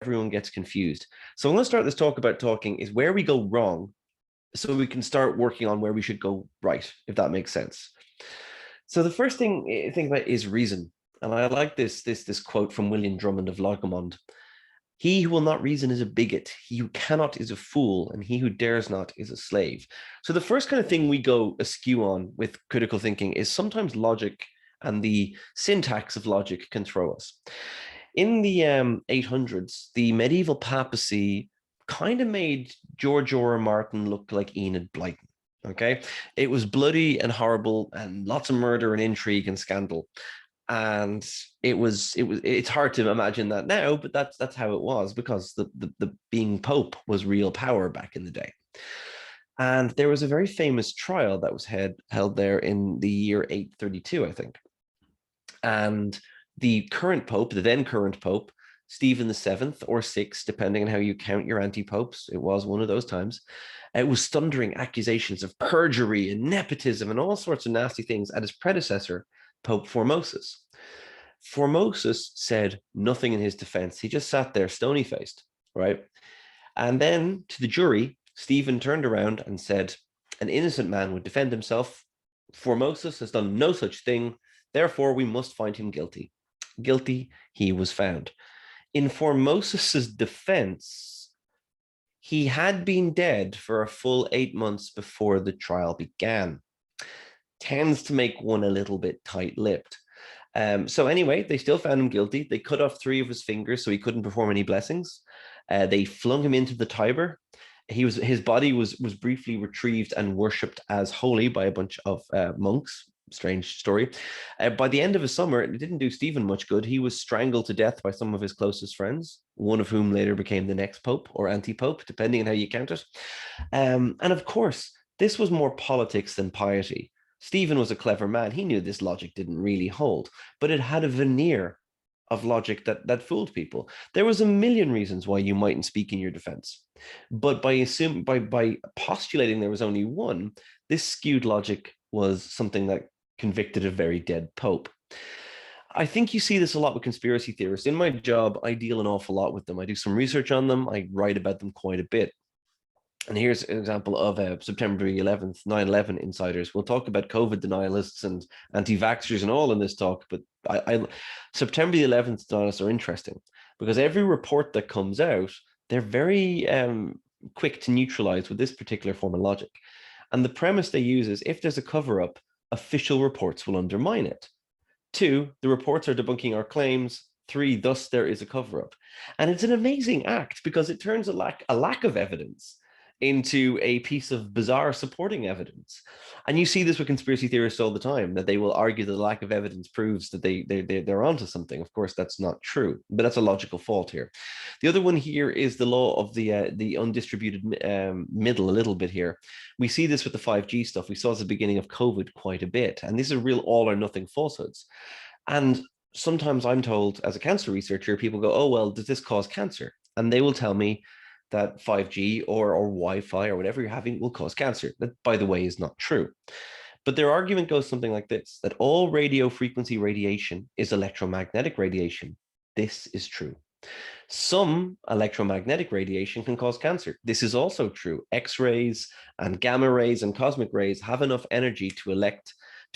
everyone gets confused. So I'm going to start this talk about talking is where we go wrong so we can start working on where we should go right, if that makes sense. So the first thing I think about is reason. And I like this quote from William Drummond of Logomond. He who will not reason is a bigot. He who cannot is a fool, and he who dares not is a slave. So the first kind of thing we go askew on with critical thinking is sometimes logic and the syntax of logic can throw us. In the 800s, the medieval papacy kind of made George R. R. Martin look like Enid Blyton. Okay, it was bloody and horrible, and lots of murder and intrigue and scandal. And it's hard to imagine that now, but that's how it was, because the being Pope was real power back in the day. And there was a very famous trial that was held there in the year 832, I think. And the current Pope, the then current Pope, Stephen the Seventh or Sixth, depending on how you count your anti-popes, it was one of those times. It was thundering accusations of perjury and nepotism and all sorts of nasty things at his predecessor, Pope Formosus. Formosus said nothing in his defense. He just sat there stony-faced, right? And then to the jury, Stephen turned around and said, an innocent man would defend himself. Formosus has done no such thing. Therefore, we must find him guilty. Guilty, he was found. In Formosus's defense, he had been dead for a full 8 months before the trial began. Tends to make one a little bit tight-lipped. So anyway, they still found him guilty. They cut off 3 of his fingers so he couldn't perform any blessings. They flung him into the Tiber. His body was briefly retrieved and worshipped as holy by a bunch of monks. Strange story. By the end of his summer, it didn't do Stephen much good. He was strangled to death by some of his closest friends, one of whom later became the next pope or anti-pope, depending on how you count it. And of course, this was more politics than piety. Stephen was a clever man. He knew this logic didn't really hold, but it had a veneer of logic that fooled people. There was a million reasons why you mightn't speak in your defense, but by postulating there was only one, this skewed logic was something that convicted a very dead pope. I think you see this a lot with conspiracy theorists. In my job, I deal an awful lot with them. I do some research on them. I write about them quite a bit. And here's an example of September 11th, 9/11 insiders. We'll talk about COVID denialists and anti-vaxxers and all in this talk, but September the 11th denialists are interesting because every report that comes out, they're very quick to neutralize with this particular form of logic. And the premise they use is if there's a cover-up, official reports will undermine it. 2, the reports are debunking our claims. 3, thus there is a cover-up. And it's an amazing act because it turns a lack of evidence into a piece of bizarre supporting evidence. And you see this with conspiracy theorists all the time, that they will argue that the lack of evidence proves that they're onto something. Of course, that's not true, but that's a logical fault here. The other one here is the law of the undistributed middle a little bit here. We see this with the 5G stuff. We saw at the beginning of COVID quite a bit, and these are real all or nothing falsehoods. And sometimes I'm told as a cancer researcher, people go, oh, well, does this cause cancer? And they will tell me that 5G or Wi-Fi or whatever you're having will cause cancer. That, by the way, is not true. But their argument goes something like this, that all radio frequency radiation is electromagnetic radiation. This is true. Some electromagnetic radiation can cause cancer. This is also true. X-rays and gamma rays and cosmic rays have enough energy to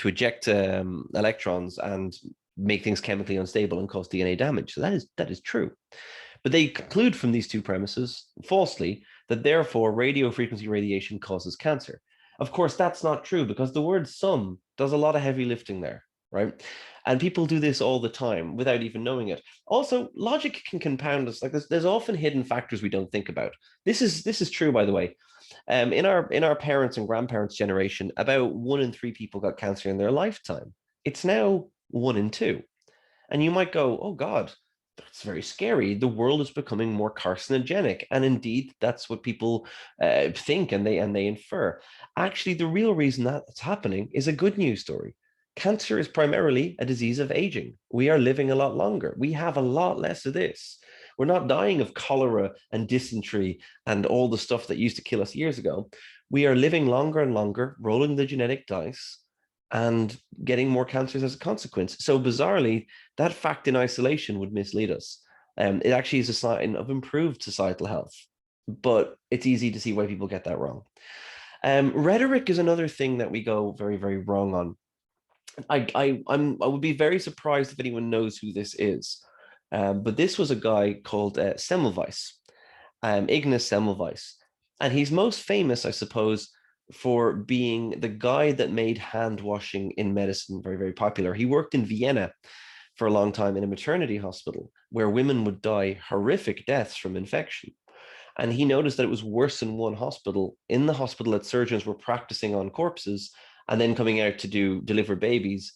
eject electrons and make things chemically unstable and cause DNA damage. So that is true. But they conclude from these 2 premises, falsely, that therefore radio frequency radiation causes cancer. Of course, that's not true because the word some does a lot of heavy lifting there, right? And people do this all the time without even knowing it. Also, logic can compound us. Like there's often hidden factors we don't think about. This is true, by the way. In our parents' and grandparents' generation, about 1 in 3 people got cancer in their lifetime. It's now 1 in 2. And you might go, oh God, that's very scary. The world is becoming more carcinogenic. And indeed, that's what people think and they infer. Actually, the real reason that's happening is a good news story. Cancer is primarily a disease of aging. We are living a lot longer. We have a lot less of this. We're not dying of cholera and dysentery and all the stuff that used to kill us years ago. We are living longer and longer, rolling the genetic dice and getting more cancers as a consequence. So bizarrely, that fact in isolation would mislead us. It actually is a sign of improved societal health, but it's easy to see why people get that wrong. Rhetoric is another thing that we go very, very wrong on. I would be very surprised if anyone knows who this is. But this was a guy called Semmelweis, Ignace Semmelweis. And he's most famous, I suppose, for being the guy that made hand washing in medicine very, very popular. He worked in Vienna for a long time in a maternity hospital where women would die horrific deaths from infection. And he noticed that it was worse in one hospital. In the hospital that surgeons were practicing on corpses and then coming out to deliver babies,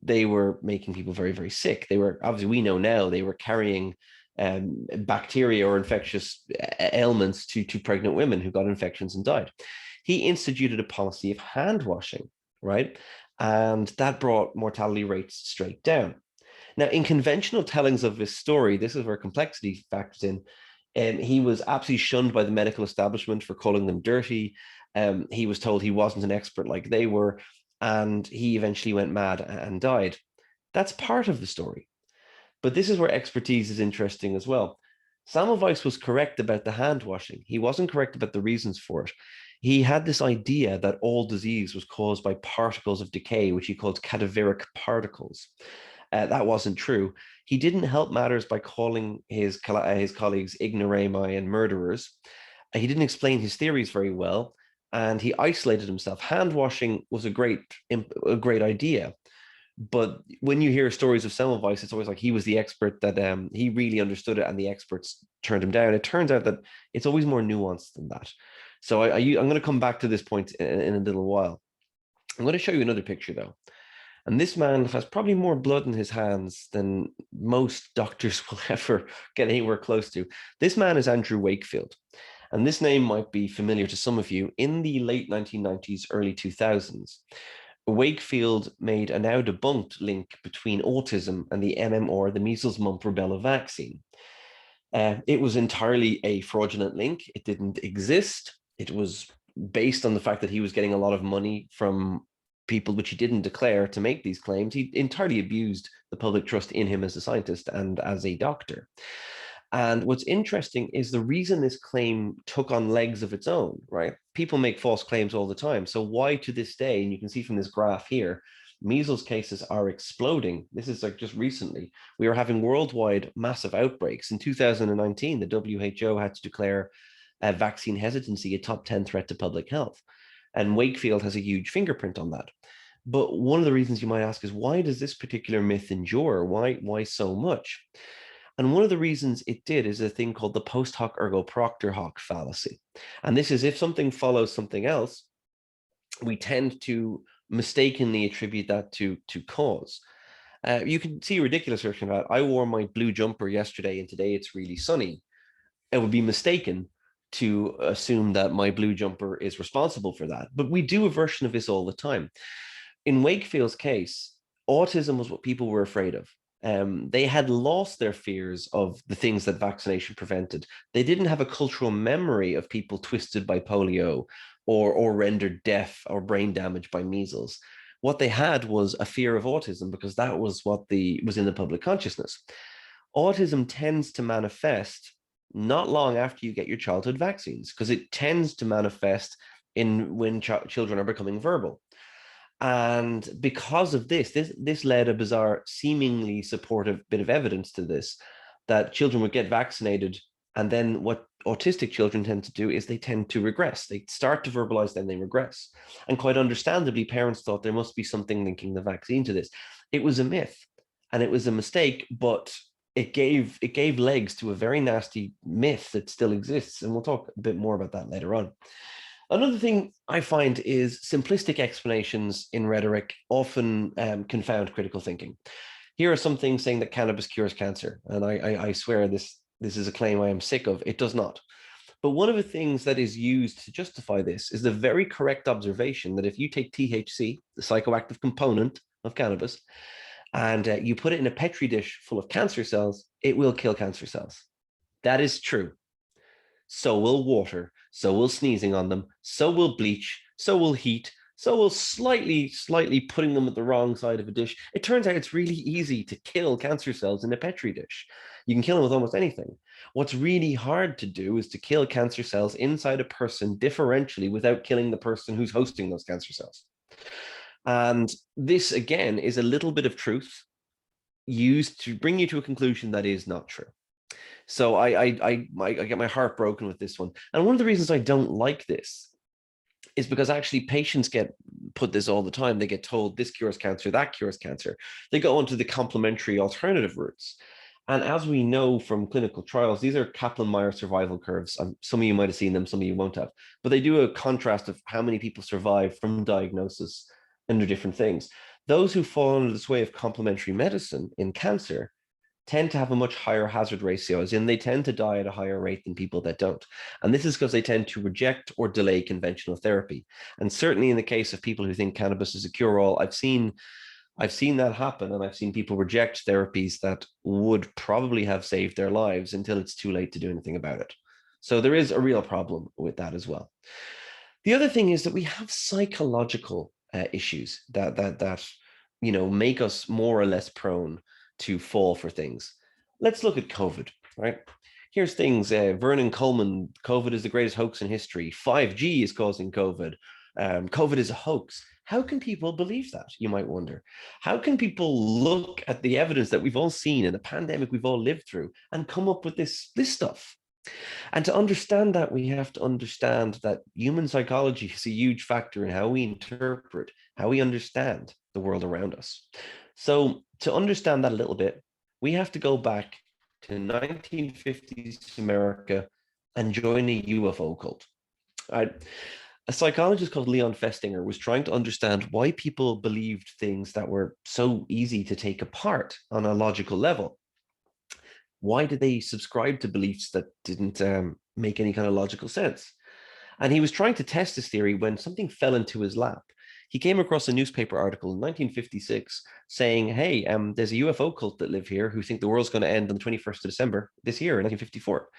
they were making people very, very sick. They were, obviously, we know now, they were carrying bacteria or infectious ailments to pregnant women who got infections and died. He instituted a policy of hand washing, right? And that brought mortality rates straight down. Now, in conventional tellings of this story, this is where complexity factors in. He was absolutely shunned by the medical establishment for calling them dirty. He was told he wasn't an expert like they were, and he eventually went mad and died. That's part of the story. But this is where expertise is interesting as well. Semmelweis was correct about the hand washing. He wasn't correct about the reasons for it. He had this idea that all disease was caused by particles of decay, which he called cadaveric particles. That wasn't true. He didn't help matters by calling his colleagues ignoramus and murderers. He didn't explain his theories very well, and he isolated himself. Hand washing was a great idea, but when you hear stories of Semmelweis, it's always like he was the expert, that he really understood it, and the experts turned him down. It turns out that it's always more nuanced than that. So I'm going to come back to this point in a little while. I'm going to show you another picture though. And this man has probably more blood in his hands than most doctors will ever get anywhere close to. This man is Andrew Wakefield. And this name might be familiar to some of you. In the late 1990s, early 2000s, Wakefield made a now debunked link between autism and the MMR, the measles, mumps, rubella vaccine. It was entirely a fraudulent link. It didn't exist. It was based on the fact that he was getting a lot of money from people which he didn't declare to make these claims. He entirely abused the public trust in him as a scientist and as a doctor. And what's interesting is the reason this claim took on legs of its own, right? People make false claims all the time. So why to this day, and you can see from this graph here, measles cases are exploding. This is like just recently. We are having worldwide massive outbreaks. In 2019, the WHO had to declare vaccine hesitancy a top 10 threat to public health. And Wakefield has a huge fingerprint on that. But one of the reasons you might ask is, why does this particular myth endure? Why so much? And one of the reasons it did is a thing called the post hoc ergo proctor hoc fallacy. And this is, if something follows something else, we tend to mistakenly attribute that to cause. You can see a ridiculous version of that. I wore my blue jumper yesterday and today it's really sunny. It would be mistaken to assume that my blue jumper is responsible for that. But we do a version of this all the time. In Wakefield's case, autism was what people were afraid of. They had lost their fears of the things that vaccination prevented. They didn't have a cultural memory of people twisted by polio or rendered deaf or brain damaged by measles. What they had was a fear of autism because that was what was in the public consciousness. Autism tends to manifest not long after you get your childhood vaccines, because it tends to manifest in when children are becoming verbal. And because of this led a bizarre, seemingly supportive bit of evidence to this, that children would get vaccinated, and then what autistic children tend to do is they tend to regress. They start to verbalize, then they regress. And quite understandably, parents thought there must be something linking the vaccine to this. It was a myth, and it was a mistake, but it gave legs to a very nasty myth that still exists. And we'll talk a bit more about that later on. Another thing I find is simplistic explanations in rhetoric often confound critical thinking. Here are some things saying that cannabis cures cancer. And I swear this is a claim I am sick of. It does not. But one of the things that is used to justify this is the very correct observation that if you take THC, the psychoactive component of cannabis, and you put it in a petri dish full of cancer cells, it will kill cancer cells. That is true. So will water, so will sneezing on them, so will bleach, so will heat, So we'll slightly putting them at the wrong side of a dish. It turns out it's really easy to kill cancer cells in a Petri dish. You can kill them with almost anything. What's really hard to do is to kill cancer cells inside a person differentially without killing the person who's hosting those cancer cells. And this, again, is a little bit of truth used to bring you to a conclusion that is not true. So I get my heart broken with this one. And one of the reasons I don't like this is because actually patients get put this all the time. They get told this cures cancer, that cures cancer. They go onto the complementary alternative routes. And as we know from clinical trials, these are Kaplan-Meier survival curves. Some of you might have seen them, some of you won't have. But they do a contrast of how many people survive from diagnosis under different things. Those who fall under this way of complementary medicine in cancer tend to have a much higher hazard ratio, as in they tend to die at a higher rate than people that don't. And this is because they tend to reject or delay conventional therapy. And certainly in the case of people who think cannabis is a cure-all, I've seen that happen, and I've seen people reject therapies that would probably have saved their lives until it's too late to do anything about it. So there is a real problem with that as well. The other thing is that we have psychological issues that make us more or less prone to fall for things. Let's look at COVID, right? Here's things. Vernon Coleman, COVID is the greatest hoax in history. 5G is causing COVID. COVID is a hoax. How can people believe that, you might wonder? How can people look at the evidence that we've all seen in the pandemic we've all lived through and come up with this stuff? And to understand that, we have to understand that human psychology is a huge factor in how we interpret, how we understand the world around us. So to understand that a little bit, we have to go back to 1950s America and join a UFO cult. A psychologist called Leon Festinger was trying to understand why people believed things that were so easy to take apart on a logical level. Why did they subscribe to beliefs that didn't make any kind of logical sense? And he was trying to test this theory when something fell into his lap. He came across a newspaper article in 1956 saying, hey, there's a UFO cult that live here who think the world's going to end on the 21st of December this year in 1954.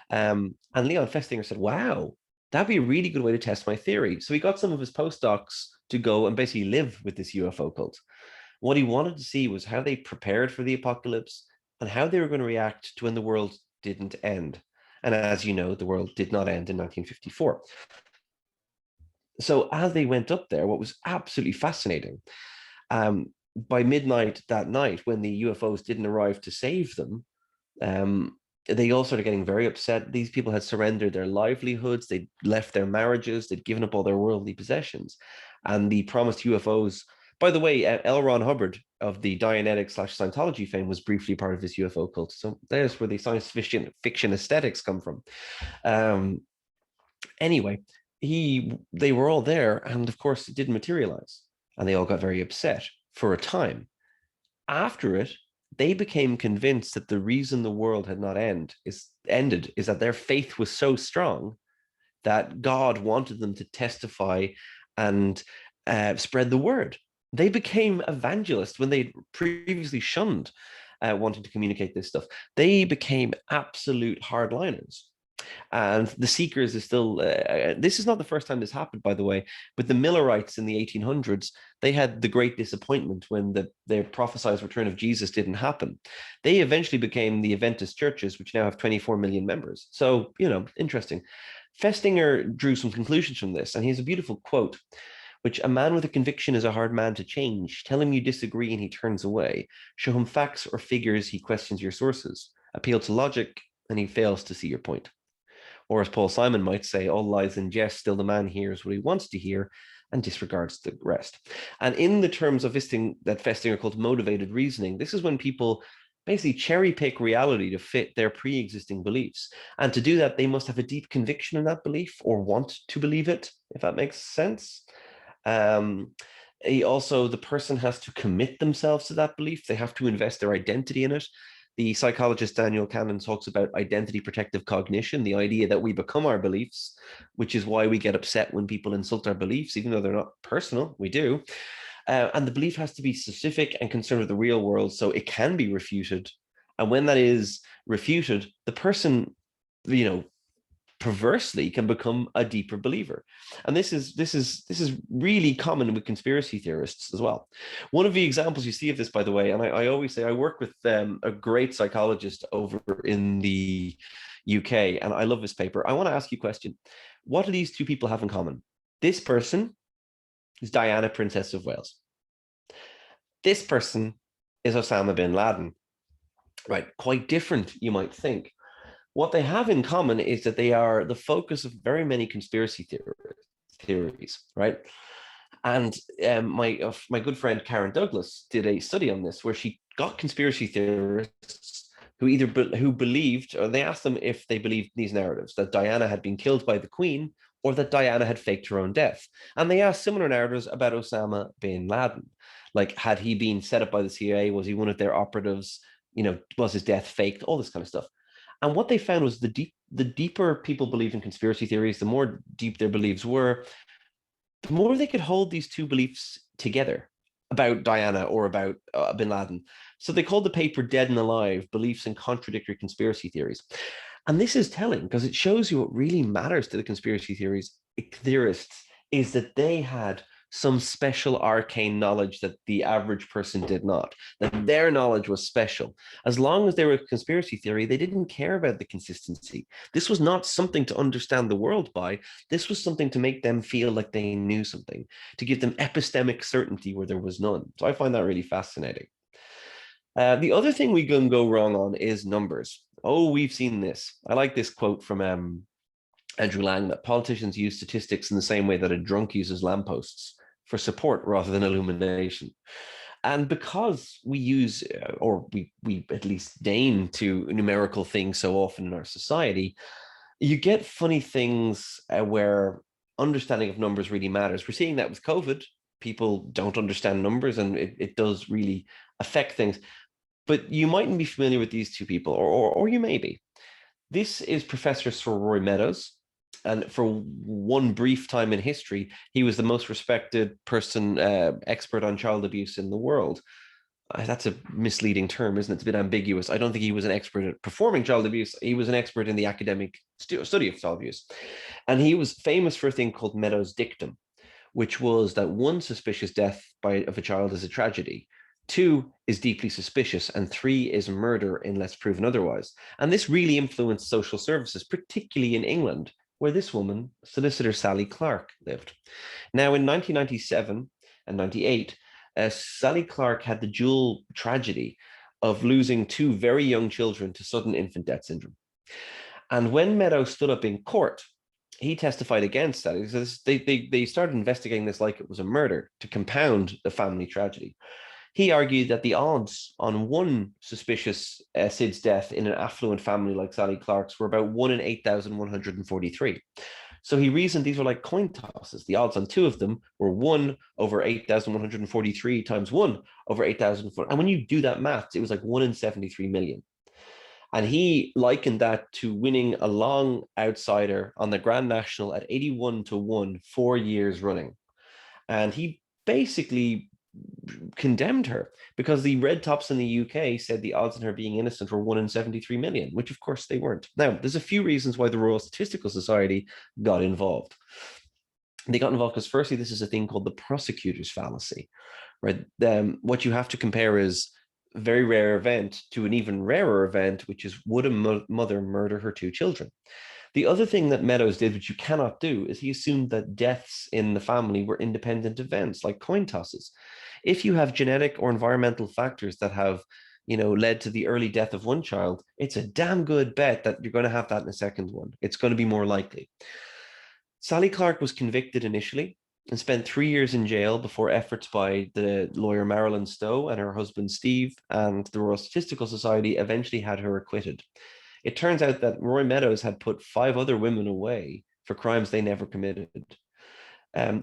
And Leon Festinger said, wow, that'd be a really good way to test my theory. So he got some of his postdocs to go and basically live with this UFO cult. What he wanted to see was how they prepared for the apocalypse and how they were going to react to when the world didn't end. And as you know, the world did not end in 1954. So as they went up there, what was absolutely fascinating, by midnight that night, when the UFOs didn't arrive to save them, they all started getting very upset. These people had surrendered their livelihoods, they'd left their marriages, they'd given up all their worldly possessions. And the promised UFOs, by the way, L. Ron Hubbard of the Dianetics/Scientology fame was briefly part of this UFO cult. So there's where the science fiction aesthetics come from. Anyway, they were all there, and of course it didn't materialize. And they all got very upset for a time. After it, they became convinced that the reason the world had not ended is that their faith was so strong that God wanted them to testify and spread the word. They became evangelists when they'd previously shunned wanting to communicate this stuff. They became absolute hardliners. And the Seekers is still, this is not the first time this happened, by the way, but the Millerites in the 1800s, they had the great disappointment when their prophesied return of Jesus didn't happen. They eventually became the Adventist churches, which now have 24 million members. So, interesting. Festinger drew some conclusions from this, and he has a beautiful quote, which a man with a conviction is a hard man to change. Tell him you disagree and he turns away. Show him facts or figures, he questions your sources. Appeal to logic and he fails to see your point. Or as Paul Simon might say, all lies in jest, still the man hears what he wants to hear and disregards the rest. And in the terms of this thing that Festinger called motivated reasoning, this is when people basically cherry pick reality to fit their pre-existing beliefs. And to do that, they must have a deep conviction in that belief or want to believe it, if that makes sense. The person has to commit themselves to that belief. They have to invest their identity in it. The psychologist Daniel Cannon talks about identity protective cognition, the idea that we become our beliefs, which is why we get upset when people insult our beliefs, even though they're not personal. We do. And the belief has to be specific and concerned with the real world, so it can be refuted. And when that is refuted, the person, perversely can become a deeper believer. And this is really common with conspiracy theorists as well. One of the examples you see of this, by the way, and I always say I work with a great psychologist over in the UK, and I love this paper. I want to ask you a question. What do these two people have in common? This person is Diana, Princess of Wales. This person is Osama bin Laden. Right, quite different, you might think. What they have in common is that they are the focus of very many conspiracy theories, right? And my good friend Karen Douglas did a study on this where she got conspiracy theorists who believed, or they asked them if they believed these narratives, that Diana had been killed by the Queen or that Diana had faked her own death. And they asked similar narratives about Osama bin Laden. Like, had he been set up by the CIA? Was he one of their operatives? Was his death faked? All this kind of stuff. And what they found was the deeper people believe in conspiracy theories, the more deep their beliefs were, the more they could hold these two beliefs together about Diana or about bin Laden. So they called the paper Dead and Alive, Beliefs in Contradictory Conspiracy Theories. And this is telling because it shows you what really matters to the conspiracy theorists is that they had some special arcane knowledge that the average person did not, that their knowledge was special. As long as they were a conspiracy theory, they didn't care about the consistency. This was not something to understand the world by. This was something to make them feel like they knew something, to give them epistemic certainty where there was none. So I find that really fascinating. The other thing we can go wrong on is numbers. Oh, we've seen this. I like this quote from Andrew Lang, that politicians use statistics in the same way that a drunk uses lampposts, for support rather than illumination. And because we use, or we at least deign to numerical things so often in our society, you get funny things where understanding of numbers really matters. We're seeing that with COVID. People don't understand numbers, and it does really affect things. But you mightn't be familiar with these two people, or you may be. This is Professor Sir Roy Meadows. And for one brief time in history, he was the most respected person, expert on child abuse in the world. That's a misleading term, isn't it? It's a bit ambiguous. I don't think he was an expert at performing child abuse. He was an expert in the academic study of child abuse. And he was famous for a thing called Meadows' dictum, which was that one, suspicious death of a child is a tragedy. 2 is deeply suspicious, and 3 is murder unless proven otherwise. And this really influenced social services, particularly in England, where this woman, solicitor Sally Clark, lived. Now, in 1997 and 98, Sally Clark had the dual tragedy of losing 2 very young children to sudden infant death syndrome. And when Meadows stood up in court, he testified against that. They started investigating this like it was a murder to compound the family tragedy. He argued that the odds on one suspicious SIDS death in an affluent family like Sally Clark's were about 1 in 8,143. So he reasoned these were like coin tosses. The odds on 2 of them were 1 over 8,143 times 1 over 8,000. And when you do that math, it was like 1 in 73 million. And he likened that to winning a long outsider on the Grand National at 81-1 4 years running. And he basically condemned her because the red tops in the UK said the odds on her being innocent were 1 in 73 million, which of course they weren't. Now, there's a few reasons why the Royal Statistical Society got involved. They got involved because firstly, this is a thing called the prosecutor's fallacy, right? What you have to compare is a very rare event to an even rarer event, which is, would a mother murder her 2 children? The other thing that Meadows did, which you cannot do, is he assumed that deaths in the family were independent events, like coin tosses. If you have genetic or environmental factors that have, led to the early death of one child, it's a damn good bet that you're going to have that in a second one. It's going to be more likely. Sally Clark was convicted initially and spent 3 years in jail before efforts by the lawyer Marilyn Stowe and her husband Steve and the Royal Statistical Society eventually had her acquitted. It turns out that Roy Meadows had put 5 other women away for crimes they never committed.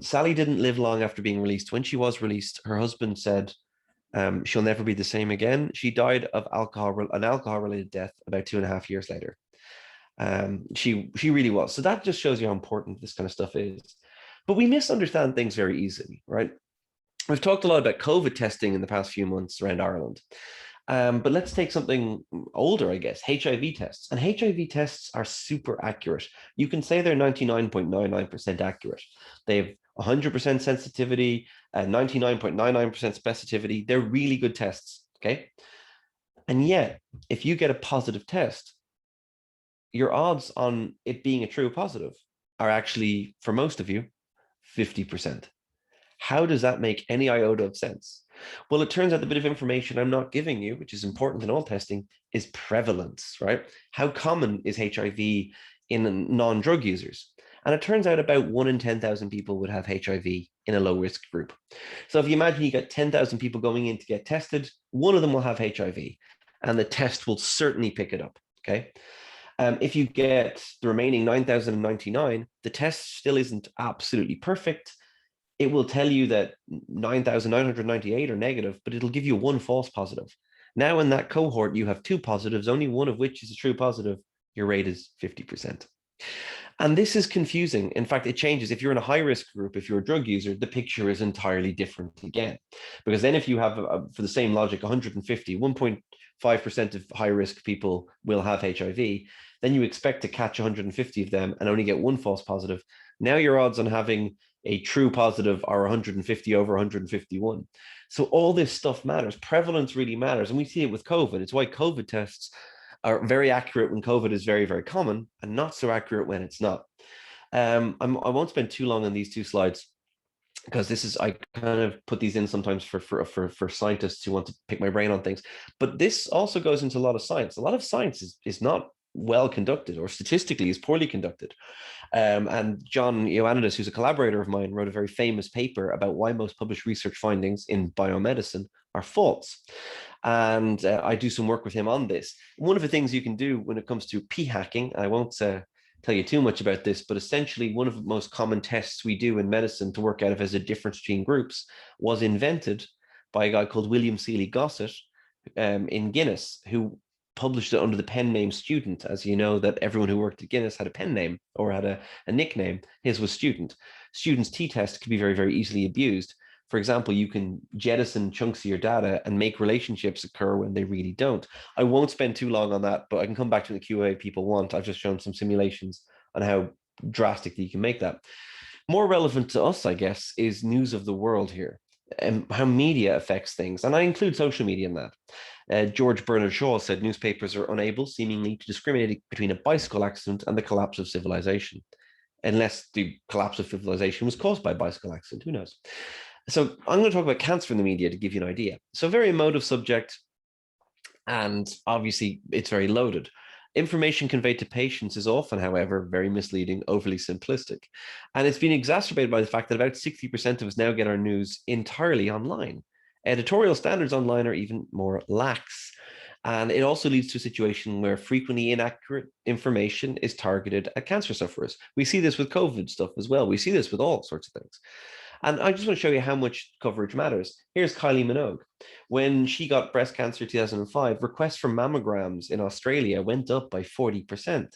Sally didn't live long after being released. When she was released, her husband said she'll never be the same again. She died of an alcohol-related death about 2.5 years later. She really was. So that just shows you how important this kind of stuff is. But we misunderstand things very easily, right? We've talked a lot about COVID testing in the past few months around Ireland. But let's take something older, I guess, HIV tests. And HIV tests are super accurate. You can say they're 99.99% accurate. They have 100% sensitivity and 99.99% specificity. They're really good tests, okay? And yet, if you get a positive test, your odds on it being a true positive are actually, for most of you, 50%. How does that make any iota of sense? Well, it turns out the bit of information I'm not giving you, which is important in all testing, is prevalence, right? How common is HIV in non-drug users? And it turns out about 1 in 10,000 people would have HIV in a low-risk group. So if you imagine you get 10,000 people going in to get tested, one of them will have HIV, and the test will certainly pick it up, okay? If you get the remaining 9,099, the test still isn't absolutely perfect. It will tell you that 9,998 are negative, but it'll give you one false positive. Now in that cohort, you have 2 positives, only one of which is a true positive. Your rate is 50%. And this is confusing. In fact, it changes. If you're in a high-risk group, if you're a drug user, the picture is entirely different again. Because then if you have, for the same logic, 150, 1.5% of high-risk people will have HIV, then you expect to catch 150 of them and only get one false positive. Now your odds on having a true positive are 150 over 151. So all this stuff matters. Prevalence really matters. And we see it with COVID. It's why COVID tests are very accurate when COVID is very, very common and not so accurate when it's not. I won't spend too long on these 2 slides because this is, I kind of put these in sometimes for scientists who want to pick my brain on things. But this also goes into a lot of science. A lot of science is not well conducted, or statistically is poorly conducted. And John Ioannidis, who's a collaborator of mine, wrote a very famous paper about why most published research findings in biomedicine are false. And I do some work with him on this. One of the things you can do when it comes to p-hacking, I won't tell you too much about this, but essentially one of the most common tests we do in medicine to work out if there's a difference between groups was invented by a guy called William Seeley Gossett in Guinness, who published it under the pen name Student. As you know, that everyone who worked at Guinness had a pen name or had a nickname. His was Student. Student's t-test can be very, very easily abused. For example, you can jettison chunks of your data and make relationships occur when they really don't. I won't spend too long on that, but I can come back to the QA if people want. I've just shown some simulations on how drastically you can make that. More relevant to us, I guess, is news of the world here, and how media affects things. And I include social media in that. George Bernard Shaw said newspapers are unable, seemingly, to discriminate between a bicycle accident and the collapse of civilization, unless the collapse of civilization was caused by a bicycle accident. Who knows? So I'm going to talk about cancer in the media to give you an idea. So very emotive subject, and obviously it's very loaded. Information conveyed to patients is often, however, very misleading, overly simplistic. And it's been exacerbated by the fact that about 60% of us now get our news entirely online. Editorial standards online are even more lax. And it also leads to a situation where frequently inaccurate information is targeted at cancer sufferers. We see this with COVID stuff as well. We see this with all sorts of things. And I just want to show you how much coverage matters. Here's Kylie Minogue. When she got breast cancer in 2005, requests for mammograms in Australia went up by 40%.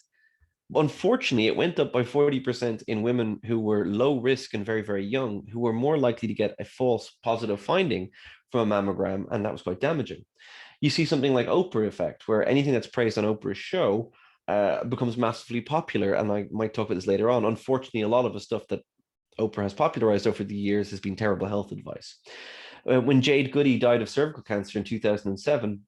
Unfortunately, it went up by 40% in women who were low risk and very, very young, who were more likely to get a false positive finding from a mammogram, and that was quite damaging. You see something like Oprah effect, where anything that's praised on Oprah's show becomes massively popular, and I might talk about this later on. Unfortunately, a lot of the stuff that Oprah has popularized over the years has been terrible health advice. When Jade Goody died of cervical cancer in 2007,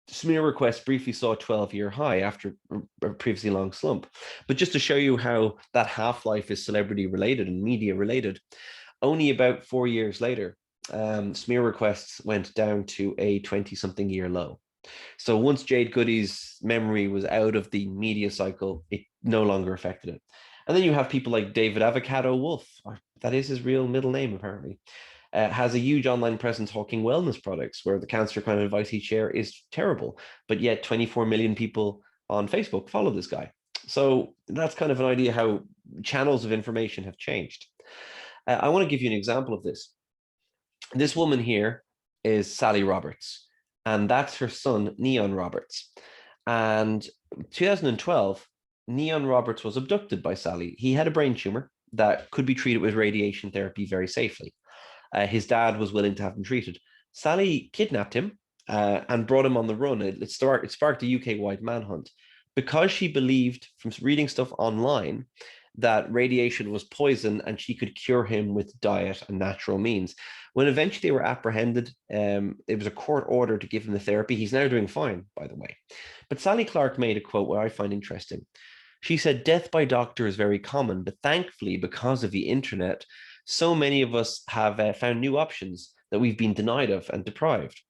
smear requests briefly saw a 12-year high after a previously long slump. But just to show you how that half-life is celebrity related and media related, only about 4 years later, smear requests went down to a 20-something year low. So once Jade Goody's memory was out of the media cycle, it no longer affected it. And then you have people like David Avocado Wolf, or that is his real middle name apparently, has a huge online presence hawking wellness products where the cancer kind of advice he'd share is terrible, but yet 24 million people on Facebook follow this guy. So that's kind of an idea how channels of information have changed. I want to give you an example of this. This woman here is Sally Roberts, and that's her son, Neon Roberts. And 2012, Neon Roberts was abducted by Sally. He had a brain tumor that could be treated with radiation therapy very safely. His dad was willing to have him treated. Sally kidnapped him and brought him on the run. It sparked a UK-wide manhunt because she believed from reading stuff online that radiation was poison and she could cure him with diet and natural means. When eventually they were apprehended, it was a court order to give him the therapy. He's now doing fine, by the way. But Sally Clark made a quote where I find interesting. She said, "Death by doctor is very common, but thankfully, because of the internet, so many of us have found new options that we've been denied of and deprived."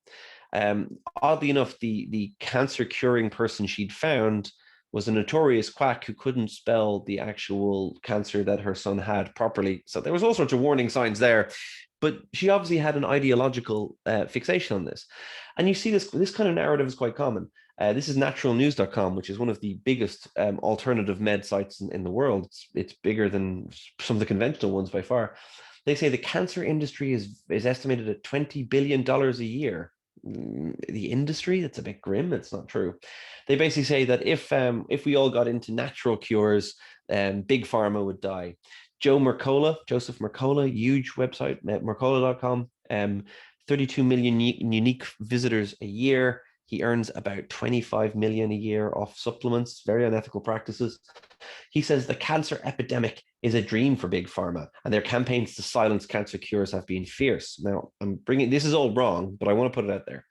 Oddly enough, the cancer curing person she'd found was a notorious quack who couldn't spell the actual cancer that her son had properly. So there was all sorts of warning signs there. But she obviously had an ideological fixation on this. And you see this kind of narrative is quite common. This is naturalnews.com, which is one of the biggest alternative med sites in the world. It's bigger than some of the conventional ones by far. They say the cancer industry is estimated at $20 billion a year. The industry, that's a bit grim. It's not true. They basically say that if we all got into natural cures, big pharma would die. Joseph Mercola, huge website, mercola.com, 32 million unique visitors a year. He earns about 25 million a year off supplements, very unethical practices. He says the cancer epidemic is a dream for big pharma, and their campaigns to silence cancer cures have been fierce. Now, this is all wrong, but I want to put it out there.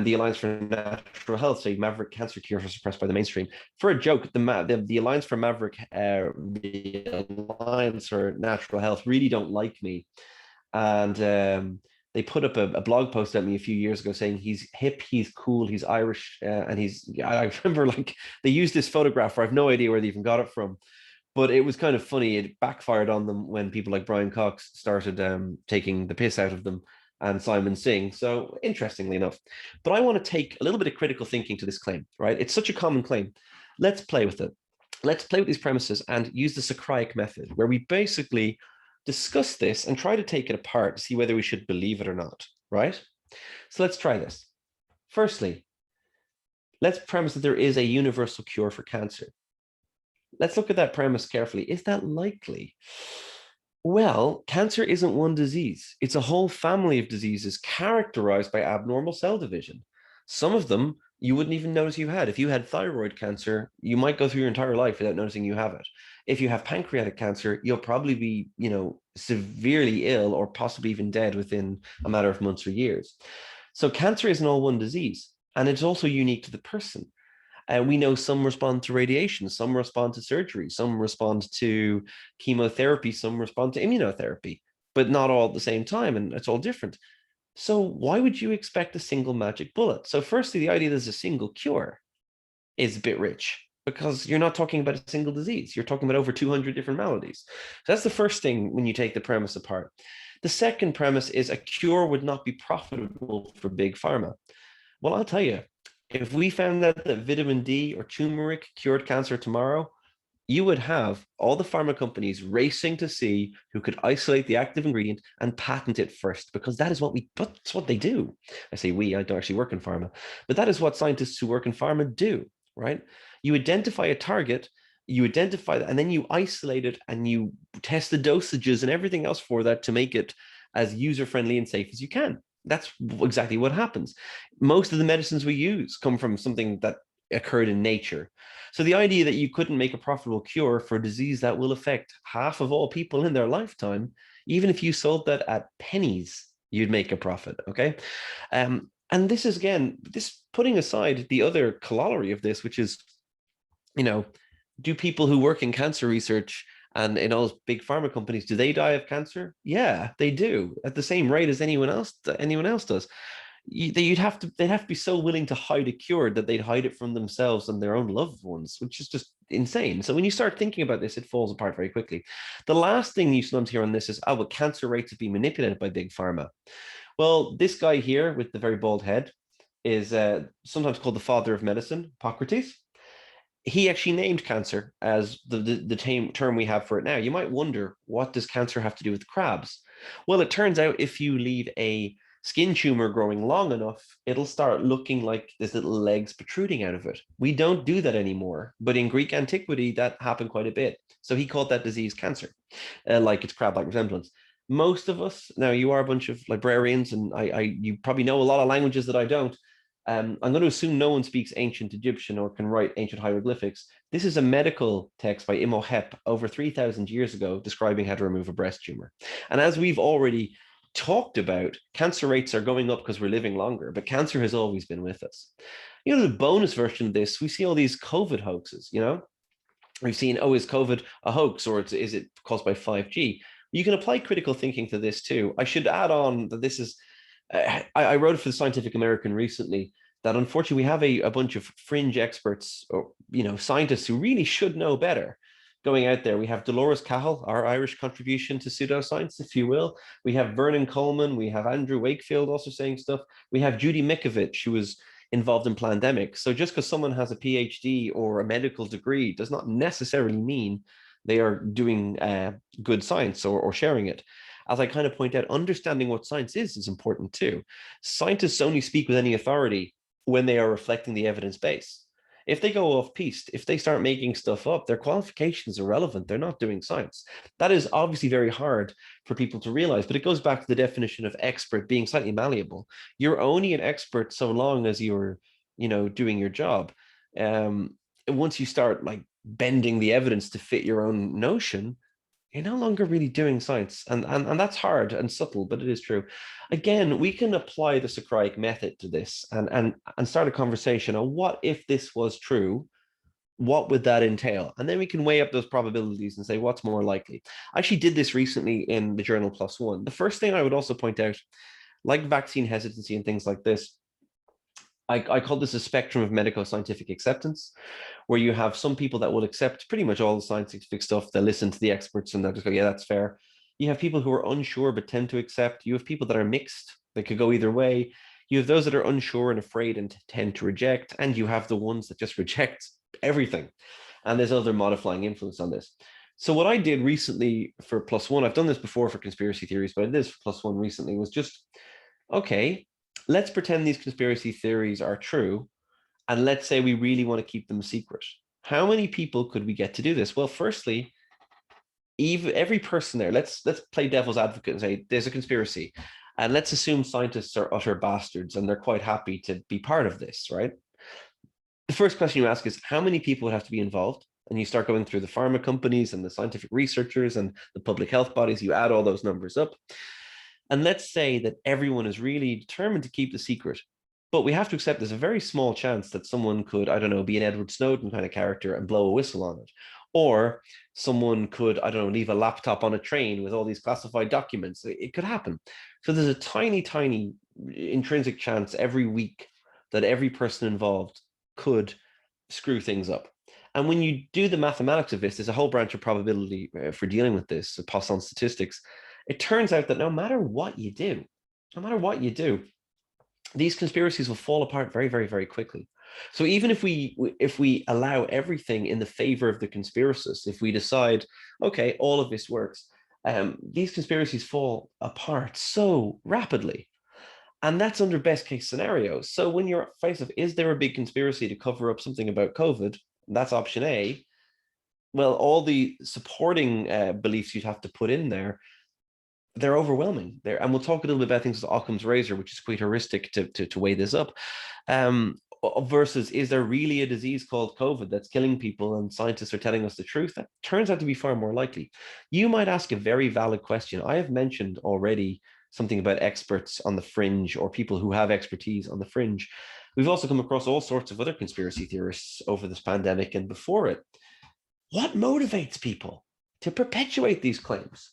The Alliance for Natural Health say Maverick cancer cures are suppressed by the mainstream. For a joke, the Alliance for Maverick, the Alliance for Natural Health really don't like me. And they put up a blog post at me a few years ago saying he's hip, he's cool, he's Irish, and I remember like they used this photograph where I have no idea where they even got it from. But it was kind of funny. It backfired on them when people like Brian Cox started taking the piss out of them and Simon Singh. So interestingly enough, but I want to take a little bit of critical thinking to this claim, right? It's such a common claim. Let's play with it. Let's play with these premises and use the Socratic method, where we basically discuss this and try to take it apart to see whether we should believe it or not, right? So let's try this. Firstly, let's premise that there is a universal cure for cancer. Let's look at that premise carefully. Is that likely? Well, cancer isn't one disease. It's a whole family of diseases characterized by abnormal cell division. Some of them you wouldn't even notice you had. If you had thyroid cancer, you might go through your entire life without noticing you have it. If you have pancreatic cancer, you'll probably be, severely ill or possibly even dead within a matter of months or years. So cancer isn't all one disease, and it's also unique to the person. We know some respond to radiation, some respond to surgery, some respond to chemotherapy, some respond to immunotherapy, but not all at the same time, and it's all different. So why would you expect a single magic bullet? So firstly, the idea there's a single cure is a bit rich because you're not talking about a single disease. You're talking about over 200 different maladies. So that's the first thing when you take the premise apart. The second premise is a cure would not be profitable for big pharma. Well, I'll tell you, if we found out that vitamin D or turmeric cured cancer tomorrow, you would have all the pharma companies racing to see who could isolate the active ingredient and patent it first, because that's what they do. I say we, I don't actually work in pharma, but that is what scientists who work in pharma do, right? You identify a target, you identify that, and then you isolate it and you test the dosages and everything else for that to make it as user-friendly and safe as you can. That's exactly what happens. Most of the medicines we use come from something that occurred in nature. So the idea that you couldn't make a profitable cure for a disease that will affect half of all people in their lifetime, even if you sold that at pennies, you'd make a profit, okay? And this is, again, this putting aside the other corollary of this, which is, do people who work in cancer research and in all big pharma companies, do they die of cancer? Yeah, they do, at the same rate as anyone else does. They'd have to be so willing to hide a cure that they'd hide it from themselves and their own loved ones, which is just insane. So when you start thinking about this, it falls apart very quickly. The last thing you sometimes hear on this is, well, cancer rates have been manipulated by big pharma. Well, this guy here with the very bald head is sometimes called the father of medicine, Hippocrates. He actually named cancer as the term we have for it now. You might wonder, what does cancer have to do with crabs? Well, it turns out if you leave a skin tumor growing long enough, it'll start looking like there's little legs protruding out of it. We don't do that anymore, but in Greek antiquity, that happened quite a bit. So he called that disease cancer, like its crab-like resemblance. Most of us, now you are a bunch of librarians, and you probably know a lot of languages that I don't. I'm going to assume no one speaks ancient Egyptian or can write ancient hieroglyphics. This is a medical text by Imhotep over 3,000 years ago describing how to remove a breast tumor. And as we've already talked about, cancer rates are going up because we're living longer, but cancer has always been with us. You know, the bonus version of this, we see all these COVID hoaxes, you know? We've seen, oh, is COVID a hoax, or is it caused by 5G? You can apply critical thinking to this too. I should add on that this is, I wrote for the Scientific American recently that unfortunately we have a bunch of fringe experts, or scientists who really should know better, going out there. We have Dolores Cahill, our Irish contribution to pseudoscience, if you will. We have Vernon Coleman. We have Andrew Wakefield also saying stuff. We have Judy Mikovits, who was involved in pandemics. So just because someone has a PhD or a medical degree does not necessarily mean they are doing good science or sharing it. As I kind of point out, understanding what science is important too. Scientists only speak with any authority when they are reflecting the evidence base. If they go off piste, if they start making stuff up, their qualifications are irrelevant. They're not doing science. That is obviously very hard for people to realize, but it goes back to the definition of expert being slightly malleable. You're only an expert so long as you're, doing your job. Once you start like bending the evidence to fit your own notion, you're no longer really doing science. And that's hard and subtle, but it is true. Again, we can apply the Socratic method to this and start a conversation on what if this was true, what would that entail? And then we can weigh up those probabilities and say what's more likely. I actually did this recently in the journal PLOS ONE. The first thing I would also point out, like vaccine hesitancy and things like this, I call this a spectrum of medico-scientific acceptance, where you have some people that will accept pretty much all the scientific stuff. They'll listen to the experts and they'll just go, yeah, that's fair. You have people who are unsure but tend to accept. You have people that are mixed. They could go either way. You have those that are unsure and afraid and tend to reject. And you have the ones that just reject everything. And there's other modifying influence on this. So what I did recently for PLOS ONE, I've done this before for conspiracy theories, but I did this for PLOS ONE recently, was just, okay, let's pretend these conspiracy theories are true, and let's say we really want to keep them secret. How many people could we get to do this? Well, firstly, every person there, let's play devil's advocate and say there's a conspiracy, and let's assume scientists are utter bastards and they're quite happy to be part of this, right? The first question you ask is how many people would have to be involved? And you start going through the pharma companies and the scientific researchers and the public health bodies. You add all those numbers up. And let's say that everyone is really determined to keep the secret, but we have to accept there's a very small chance that someone could, I don't know, be an Edward Snowden kind of character and blow a whistle on it. Or someone could, I don't know, leave a laptop on a train with all these classified documents. It could happen. So there's a tiny, tiny intrinsic chance every week that every person involved could screw things up. And when you do the mathematics of this, there's a whole branch of probability for dealing with this, Poisson statistics. It turns out that no matter what you do, these conspiracies will fall apart very, very, very quickly. So even if we allow everything in the favor of the conspiracists, if we decide, okay, all of this works, these conspiracies fall apart so rapidly. And that's under best case scenarios. So when you're faced with, is there a big conspiracy to cover up something about COVID? That's option A. Well, all the supporting beliefs you'd have to put in there, they're overwhelming there. And we'll talk a little bit about things like Occam's razor, which is quite heuristic to weigh this up. Versus, is there really a disease called COVID that's killing people and scientists are telling us the truth? That turns out to be far more likely. You might ask a very valid question. I have mentioned already something about experts on the fringe or people who have expertise on the fringe. We've also come across all sorts of other conspiracy theorists over this pandemic and before it. What motivates people to perpetuate these claims?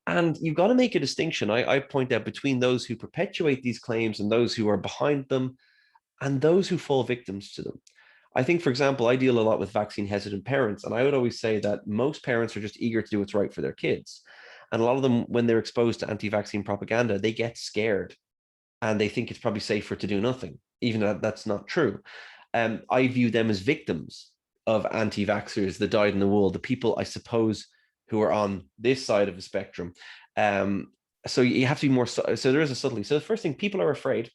And you've got to make a distinction, I point out, between those who perpetuate these claims and those who are behind them and those who fall victims to them. I think, for example, I deal a lot with vaccine hesitant parents, and I would always say that most parents are just eager to do what's right for their kids. And a lot of them, when they're exposed to anti-vaccine propaganda, they get scared and they think it's probably safer to do nothing, even though that's not true. I view them as victims of anti-vaxxers that died in the wool, the people, I suppose, who are on this side of the spectrum. So you have to be more, so there is a subtlety. So the first thing, people are afraid.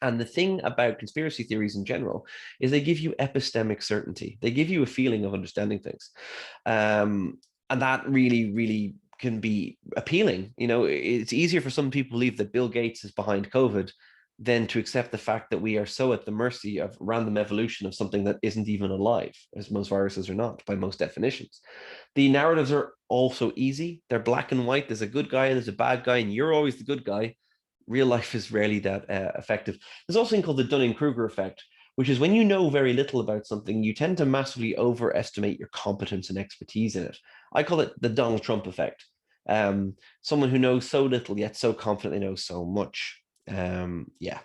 And the thing about conspiracy theories in general is they give you epistemic certainty. They give you a feeling of understanding things. And that really, really can be appealing. It's easier for some people to believe that Bill Gates is behind COVID than to accept the fact that we are so at the mercy of random evolution of something that isn't even alive, as most viruses are not by most definitions. The narratives are also easy. They're black and white. There's a good guy and there's a bad guy, and you're always the good guy. Real life is rarely that effective. There's also something called the Dunning-Kruger effect, which is when you know very little about something, you tend to massively overestimate your competence and expertise in it. I call it the Donald Trump effect. Someone who knows so little yet so confident they know so much. Yeah.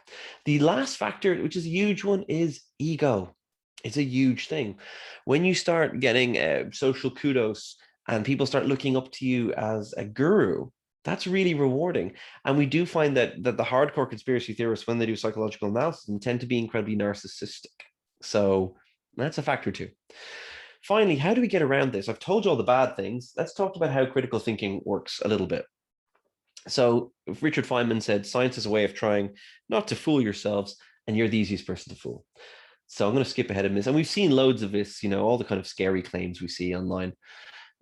The last factor, which is a huge one, is ego. It's a huge thing. When you start getting social kudos and people start looking up to you as a guru, that's really rewarding. And we do find that the hardcore conspiracy theorists, when they do psychological analysis, tend to be incredibly narcissistic. So that's a factor too. Finally, how do we get around this? I've told you all the bad things. Let's talk about how critical thinking works a little bit. So Richard Feynman said, science is a way of trying not to fool yourselves, and you're the easiest person to fool. So I'm going to skip ahead of this. And we've seen loads of this, all the kind of scary claims we see online.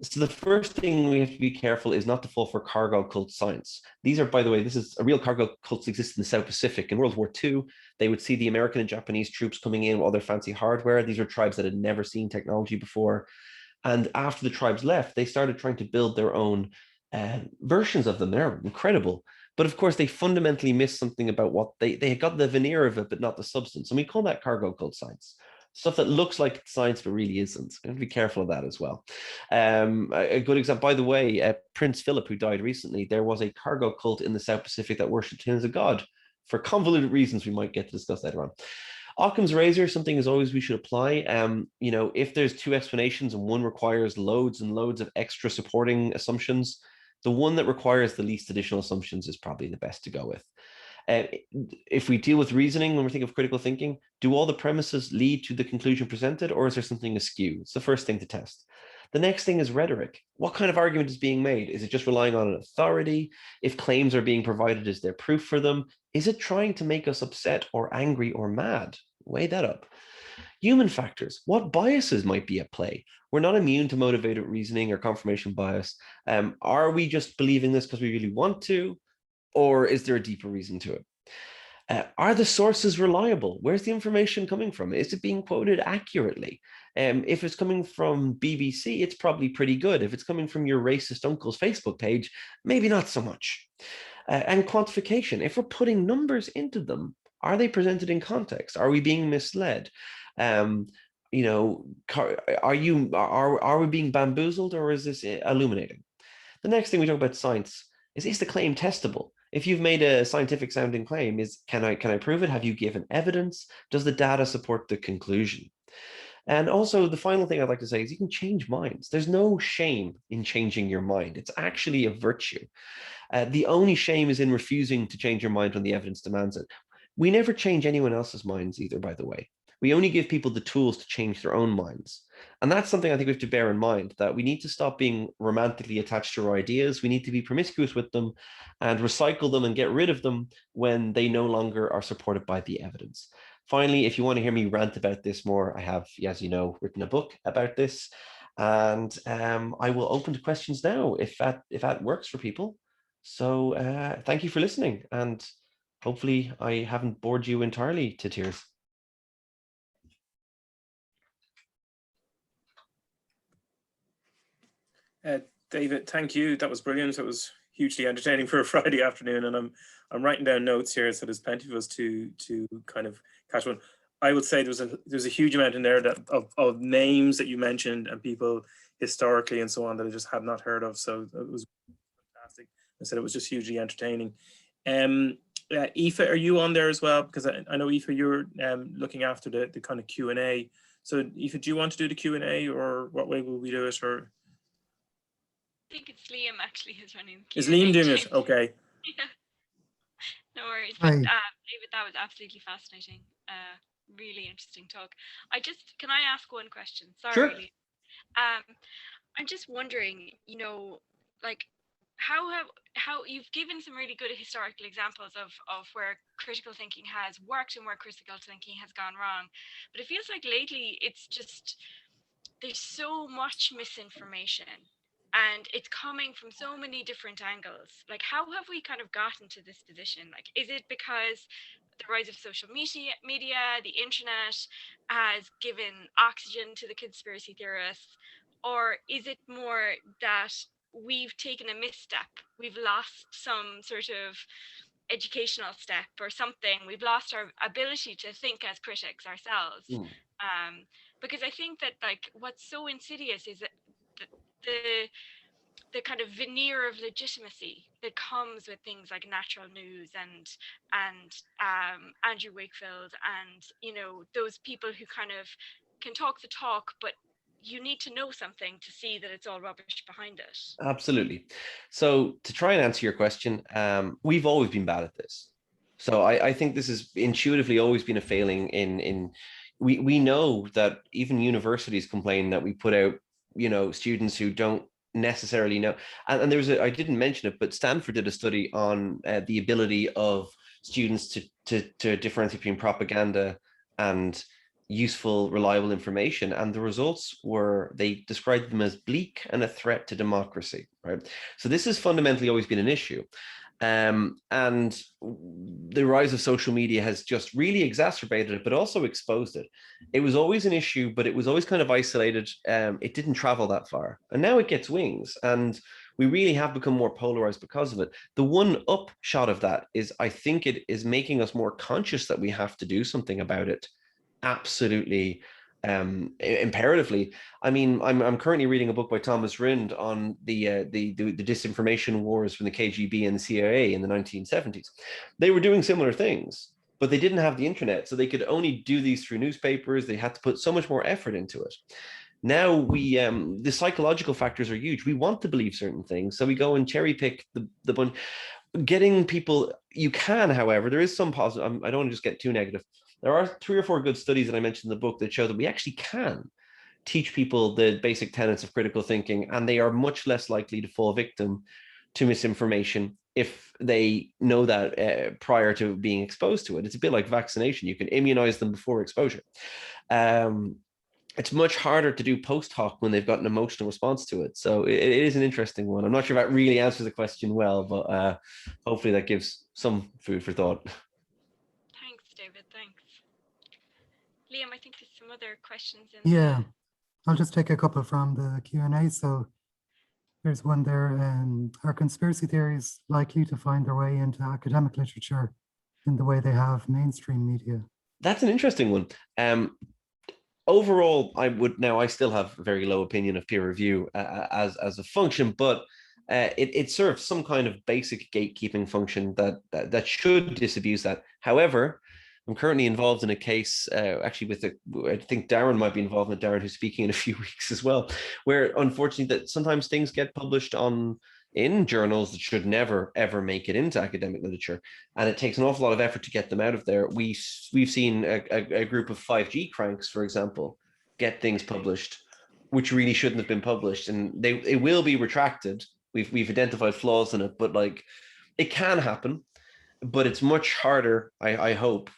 So the first thing we have to be careful is not to fall for cargo cult science. These are, by the way, this is a real cargo cults exist in the South Pacific. In World War II, they would see the American and Japanese troops coming in with all their fancy hardware. These are tribes that had never seen technology before. And after the tribes left, they started trying to build their own versions of them. They're incredible. But of course, they fundamentally missed something about what they had got the veneer of it, but not the substance. And we call that cargo cult science. Stuff that looks like science, but really isn't. You have to be careful of that as well. A good example, by the way, Prince Philip, who died recently, there was a cargo cult in the South Pacific that worshipped him as a god for convoluted reasons we might get to discuss later on. Occam's razor, something as always we should apply. If there's two explanations and one requires loads and loads of extra supporting assumptions, the one that requires the least additional assumptions is probably the best to go with. If we deal with reasoning when we think of critical thinking, do all the premises lead to the conclusion presented, or is there something askew? It's the first thing to test. The next thing is rhetoric. What kind of argument is being made? Is it just relying on an authority? If claims are being provided, is there proof for them? Is it trying to make us upset or angry or mad? Weigh that up. Human factors. What biases might be at play? We're not immune to motivated reasoning or confirmation bias. Are we just believing this because we really want to? Or is there a deeper reason to it? Are the sources reliable? Where's the information coming from? Is it being quoted accurately? If it's coming from BBC, it's probably pretty good. If it's coming from your racist uncle's Facebook page, maybe not so much. And quantification. If we're putting numbers into them, are they presented in context? Are we being misled? Are we being bamboozled, or is this illuminating? The next thing we talk about science is the claim testable? If you've made a scientific sounding claim, can I prove it? Have you given evidence? Does the data support the conclusion? And also the final thing I'd like to say is you can change minds. There's no shame in changing your mind. It's actually a virtue. The only shame is in refusing to change your mind when the evidence demands it. We never change anyone else's minds either, by the way. We only give people the tools to change their own minds. And that's something I think we have to bear in mind, that we need to stop being romantically attached to our ideas. We need to be promiscuous with them and recycle them and get rid of them when they no longer are supported by the evidence. Finally, if you want to hear me rant about this more, I have, as you know, written a book about this. And I will open to questions now if that works for people. So thank you for listening. And hopefully I haven't bored you entirely to tears. David, thank you. That was brilliant. It was hugely entertaining for a Friday afternoon, and I'm writing down notes here, so there's plenty of us to kind of catch one. I would say there's a huge amount in there of names that you mentioned and people historically and so on that I just had not heard of. So it was fantastic. I said it was just hugely entertaining. Aoife, are you on there as well? Because I know Aoife, you're looking after the kind of Q&A. So Aoife, do you want to do the Q&A, or what way will we do it? Or I think it's Liam actually who's running the Q&A. Is Liam doing it? Okay. Yeah. No worries. But David, that was absolutely fascinating. Really interesting talk. Can I ask one question? Sorry. Sure. I'm just wondering, like how you've given some really good historical examples of where critical thinking has worked and where critical thinking has gone wrong. But it feels like lately it's just, there's so much misinformation. and it's coming from so many different angles. Like, how have we kind of gotten to this position? Like, is it because the rise of social media, the internet has given oxygen to the conspiracy theorists, or is it more that we've taken a misstep? We've lost some sort of educational step or something. We've lost our ability to think as critics ourselves. Because I think that, like, what's so insidious is that the kind of veneer of legitimacy that comes with things like natural news and Andrew Wakefield and, you know, those people who kind of can talk the talk, but you need to know something to see that it's all rubbish behind it. Absolutely. So to try and answer your question, we've always been bad at this. So I think this has intuitively always been a failing in we know that even universities complain that we put out, you know, students who don't necessarily know. And there's I didn't mention it, but Stanford did a study on the ability of students to differentiate between propaganda and useful, reliable information. And the results were, they described them as bleak and a threat to democracy, right? So this has fundamentally always been an issue. And the rise of social media has just really exacerbated it, but also exposed it. It was always an issue, but it was always kind of isolated. It didn't travel that far. And now it gets wings. And we really have become more polarized because of it. The one upshot of that is, I think it is making us more conscious that we have to do something about it. Absolutely, imperatively. I mean, I'm currently reading a book by Thomas Rind on the disinformation wars from the KGB and the CIA in the 1970s. They were doing similar things, but they didn't have the internet, so they could only do these through newspapers. They had to put so much more effort into it. Now we the psychological factors are huge. We want to believe certain things, so we go and cherry pick the bunch. Getting people, you can, however, there is some positive. I don't want to just get too negative. There are 3 or 4 good studies that I mentioned in the book that show that we actually can teach people the basic tenets of critical thinking, and they are much less likely to fall victim to misinformation if they know that prior to being exposed to it. It's a bit like vaccination. You can immunize them before exposure. It's much harder to do post hoc when they've got an emotional response to it. So it is an interesting one. I'm not sure if that really answers the question well, but hopefully that gives some food for thought. Thanks, David. Thanks. Liam, I think there's some other questions in Yeah, I'll just take a couple from the Q&A. So there's one there. Are conspiracy theories likely to find their way into academic literature in the way they have mainstream media? That's an interesting one. Overall, I still have a very low opinion of peer review as a function, but it serves some kind of basic gatekeeping function that should disabuse that. However, I'm currently involved in a case, actually I think Darren might be involved in it, Darren, who's speaking in a few weeks as well, where unfortunately that sometimes things get published in journals that should never, ever make it into academic literature. And it takes an awful lot of effort to get them out of there. We've seen a group of 5G cranks, for example, get things published, which really shouldn't have been published. And it will be retracted. We've identified flaws in it, but like it can happen, but it's much harder, I hope.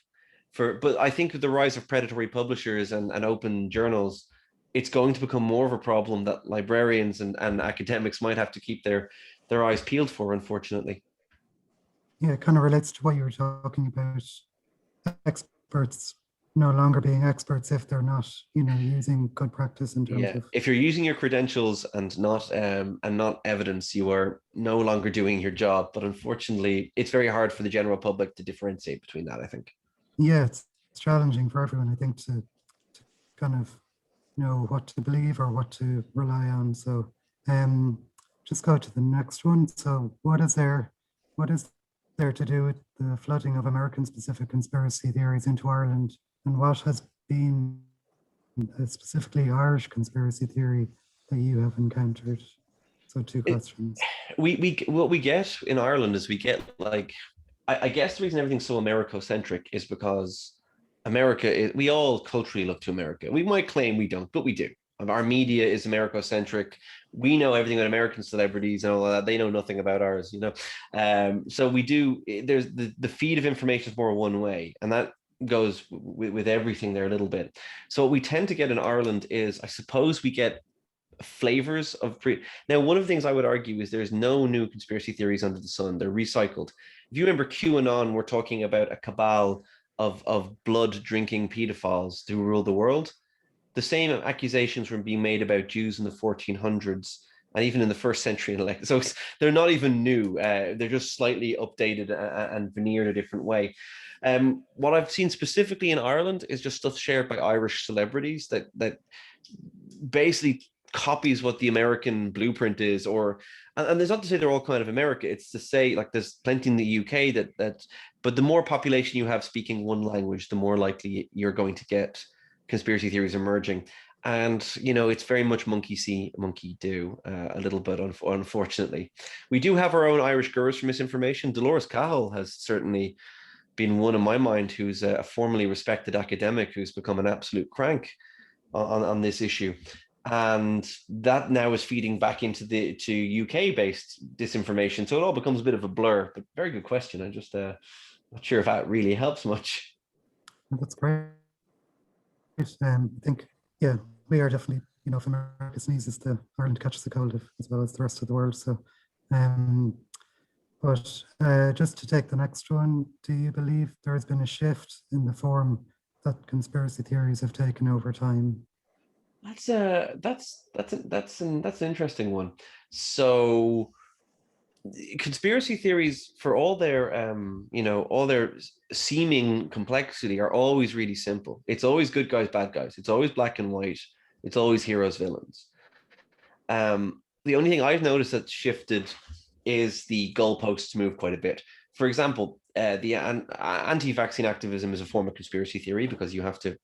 But I think with the rise of predatory publishers and open journals, it's going to become more of a problem that librarians and academics might have to keep their eyes peeled for, unfortunately. Yeah, it kind of relates to what you were talking about, experts no longer being experts if they're not, using good practice in terms of. If you're using your credentials and not evidence, you are no longer doing your job. But unfortunately, it's very hard for the general public to differentiate between that, I think. Yeah, it's challenging for everyone, I think, to kind of know what to believe or what to rely on. So just go to the next one. So what is there to do with the flooding of American-specific conspiracy theories into Ireland, and what has been a specifically Irish conspiracy theory that you have encountered? So 2 questions. What we get in Ireland is we get like, I guess the reason everything's so Americo-centric is because we all culturally look to America. We might claim we don't, but we do. Our media is Americo-centric. We know everything about American celebrities and all of that. They know nothing about ours, So we do, there's the feed of information is more one way, and that goes with everything there a little bit. So what we tend to get in Ireland is, I suppose we get flavors of now, one of the things I would argue is there's no new conspiracy theories under the sun. They're recycled. If you remember QAnon, we're talking about a cabal of blood drinking pedophiles to rule the world. The same accusations were being made about Jews in the 1400s and even in the first century. So they're not even new. They're just slightly updated and veneered a different way. What I've seen specifically in Ireland is just stuff shared by Irish celebrities that basically copies what the American blueprint is, and there's not to say they're all kind of America. It's to say like there's plenty in the UK but the more population you have speaking one language, the more likely you're going to get conspiracy theories emerging. And it's very much monkey see, monkey do, a little bit. Unfortunately, we do have our own Irish gurus for misinformation. Dolores Cahill has certainly been one in my mind, who's a formerly respected academic who's become an absolute crank on this issue. And that now is feeding back into to UK-based disinformation. So it all becomes a bit of a blur, but very good question. I'm just not sure if that really helps much. That's great. I think, yeah, we are definitely, if America sneezes, Ireland catches the cold as well as the rest of the world. So, but just to take the next one, do you believe there has been a shift in the form that conspiracy theories have taken over time? That's an interesting one. So conspiracy theories, for all their all their seeming complexity, are always really simple. It's always good guys, bad guys. It's always black and white. It's always heroes, villains. The only thing I've noticed that's shifted is the goalposts move quite a bit. For example, the anti-vaccine activism is a form of conspiracy theory because you have to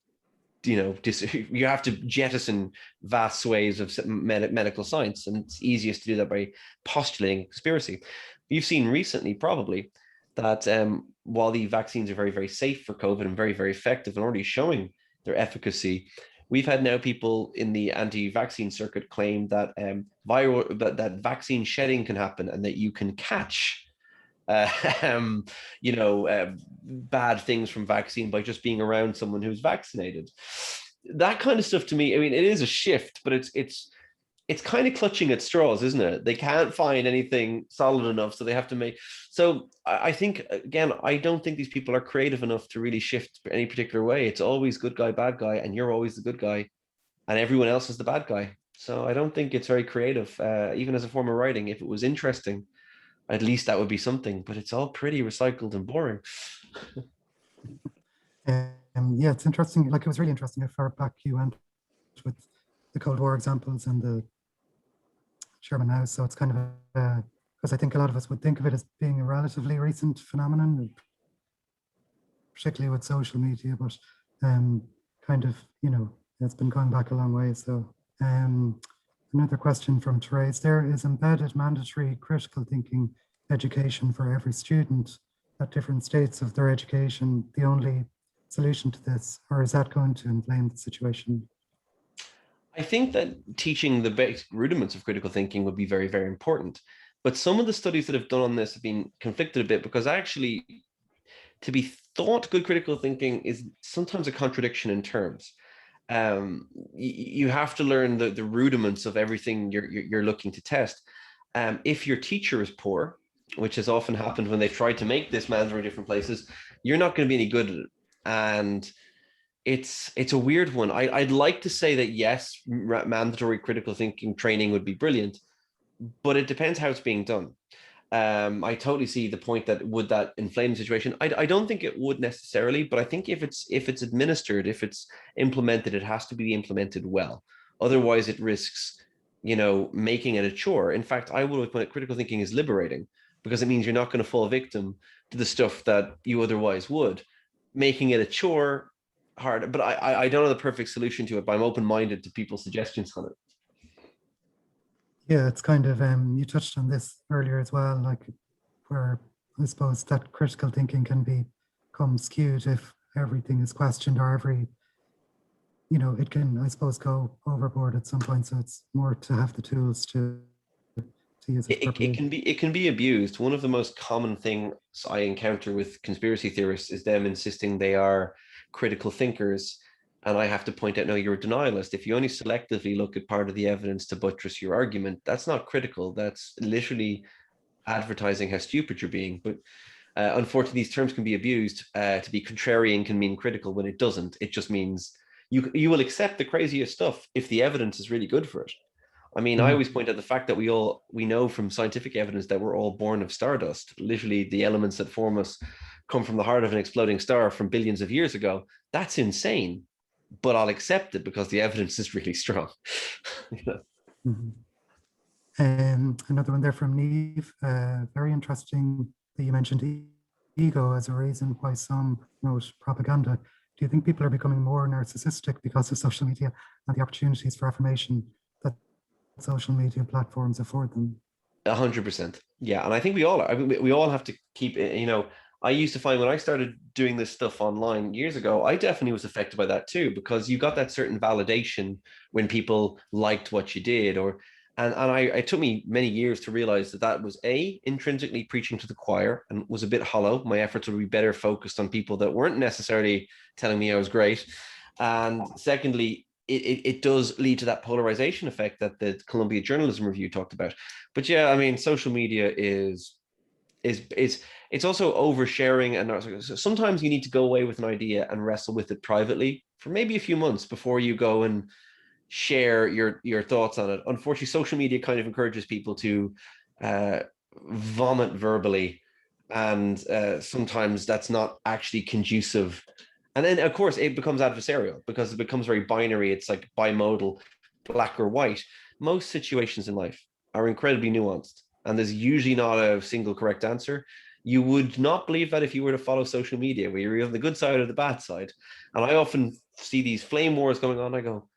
you have to jettison vast swathes of medical science, and it's easiest to do that by postulating conspiracy. You've seen recently, probably, that while the vaccines are very, very safe for COVID and very, very effective and already showing their efficacy, we've had now people in the anti-vaccine circuit claim that that vaccine shedding can happen and that you can catch bad things from vaccine by just being around someone who's vaccinated. That kind of stuff, to me, I mean, it is a shift, but it's kind of clutching at straws, isn't it? They can't find anything solid enough, so they have to make. So I think, again, I don't think these people are creative enough to really shift any particular way. It's always good guy, bad guy, and you're always the good guy, and everyone else is the bad guy. So I don't think it's very creative, even as a form of writing. If it was interesting, at least that would be something, but it's all pretty recycled and boring. Yeah, it's interesting. Like, it was really interesting how far back you went with the Cold War examples and the Sherman House. So it's kind of because I think a lot of us would think of it as being a relatively recent phenomenon, particularly with social media, but kind of, it's been going back a long way. So another question from Therese there: is embedded mandatory critical thinking education for every student at different states of their education the only solution to this, or is that going to inflame the situation? I think that teaching the basic rudiments of critical thinking would be very, very important. But some of the studies that have done on this have been conflicted a bit, because actually, to be thought good critical thinking is sometimes a contradiction in terms. You have to learn the rudiments of everything you're looking to test. If your teacher is poor, which has often happened when they've tried to make this mandatory in different places, you're not going to be any good at it. And it's a weird one. I'd like to say that yes, mandatory critical thinking training would be brilliant, but it depends how it's being done. I totally see the point that would that inflame the situation. I don't think it would necessarily, but I think if it's administered, if it's implemented, it has to be implemented well. Otherwise, it risks, making it a chore. In fact, I would put it, critical thinking is liberating, because it means you're not going to fall victim to the stuff that you otherwise would. Making it a chore, hard. But I don't know the perfect solution to it, but I'm open-minded to people's suggestions on it. Yeah, it's kind of, you touched on this earlier as well, like where I suppose that critical thinking can become skewed if everything is questioned, or it can, I suppose, go overboard at some point. So it's more to have the tools to use it properly. It can be abused. One of the most common things I encounter with conspiracy theorists is them insisting they are critical thinkers, And I have to point out, no, you're a denialist. If you only selectively look at part of the evidence to buttress your argument, that's not critical. That's literally advertising how stupid you're being. But unfortunately, these terms can be abused. To be contrarian can mean critical when it doesn't. It just means you will accept the craziest stuff if the evidence is really good for it. I mean, I always point out the fact that we know from scientific evidence that we're all born of stardust. Literally, the elements that form us come from the heart of an exploding star from billions of years ago. That's insane, but I'll accept it because the evidence is really strong. You know? Another one there from Neve. Very interesting that you mentioned ego as a reason why some wrote propaganda. Do you think people are becoming more narcissistic because of social media and the opportunities for affirmation that social media platforms afford them? 100%. Yeah. And I think we all are. I mean, we all have to keep it, you know. I used to find when I started doing this stuff online years ago, I definitely was affected by that too, because you got that certain validation when people liked what you did, and it took me many years to realize that was intrinsically preaching to the choir and was a bit hollow. My efforts would be better focused on people that weren't necessarily telling me I was great. And secondly, it does lead to that polarization effect that the Columbia Journalism Review talked about. But yeah, I mean, social media is it's also oversharing, and sometimes you need to go away with an idea and wrestle with it privately for maybe a few months before you go and share your thoughts on it. Unfortunately, social media kind of encourages people to vomit verbally, and sometimes that's not actually conducive. And then, of course, it becomes adversarial because it becomes very binary. It's like bimodal, black or white. Most situations in life are incredibly nuanced, and there's usually not a single correct answer. You would not believe that if you were to follow social media, where you're on the good side or the bad side. And I often see these flame wars going on. I go,